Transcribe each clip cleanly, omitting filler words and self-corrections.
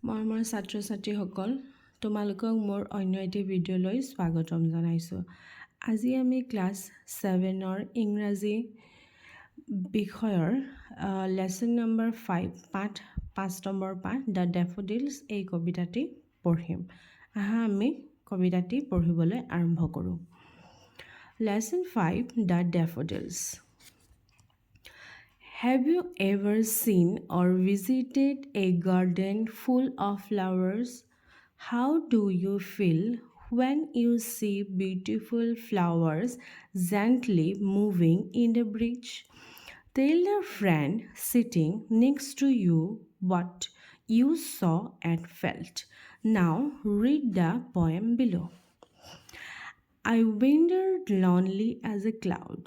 মোৰ ছাত্ৰ ছাত্ৰীসকল তোমালোকক মোৰ অন্য এটি ভিডিঅ'লৈ স্বাগতম জনাইছোঁ। আজি আমি ক্লাছ 7ৰ ইংৰাজী বিষয়ৰ লেচন নম্বৰ 5 পাঠ 5 নম্বৰ পাঠ দ্য ডেফোডিলছ এই কবিতাটি পঢ়িম। আহা আমি কবিতাটি পঢ়িবলৈ আৰম্ভ কৰোঁ। Lesson 5 The Daffodils. Have you ever seen or visited a garden full of flowers? How do you feel when you see beautiful flowers gently moving in the breeze? Tell a friend sitting next to you what you saw and felt. Now read the poem below. I wandered lonely as a cloud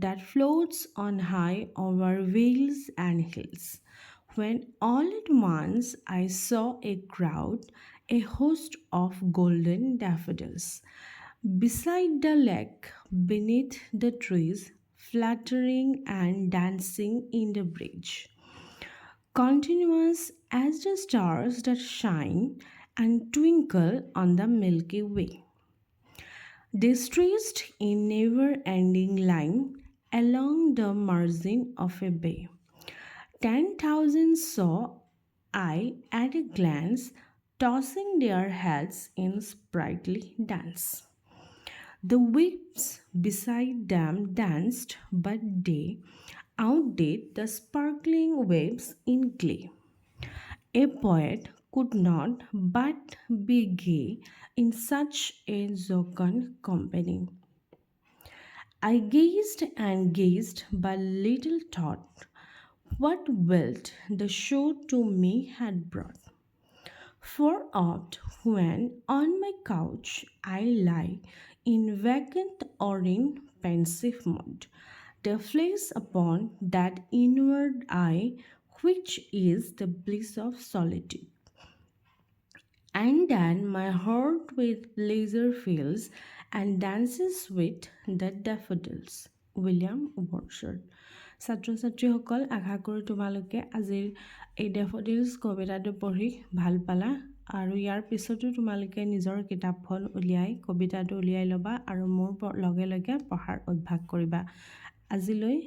that floats on high over vales and hills, when all at once I saw a crowd, a host of golden daffodils, beside the lake, beneath the trees, fluttering and dancing in the breeze, continuous as the stars that shine and twinkle on the Milky Way. They stretched in never-ending line along the margin of a bay. 10,000 saw I at a glance, tossing their heads in sprightly dance. The waves beside them danced, but they outdid the sparkling waves in glee. A poet could not but be gay in such a jocund company. I gazed and gazed, but little thought what wealth the show to me had brought. For oft, when on my couch I lie in vacant or in pensive mood, there flares upon that inward eye which is the bliss of solitude. And then my heart with pleasure fills and dances with the daffodils. William Wordsworth. ছাত্ৰ ছাত্ৰীসকল আশা কৰোঁ তোমালোকে আজিৰ এই ডেফোডিলছ কবিতাটো পঢ়ি ভাল পালা আৰু ইয়াৰ পিছতো তোমালোকে নিজৰ কিতাপখন উলিয়াই কবিতাটো উলিয়াই ল'বা আৰু মোৰ লগে লগে পঢ়াৰ অভ্যাস কৰিবা। আজিলৈ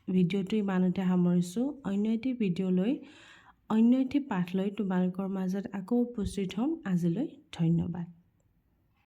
ভিডিঅ'টো ইমানতে সামৰিছোঁ। অন্য এটি ভিডিঅ'লৈ অন্য এটি পাঠ লৈ তোমালোকৰ মাজত আকৌ উপস্থিত হ'ম। আজিলৈ ধন্যবাদ।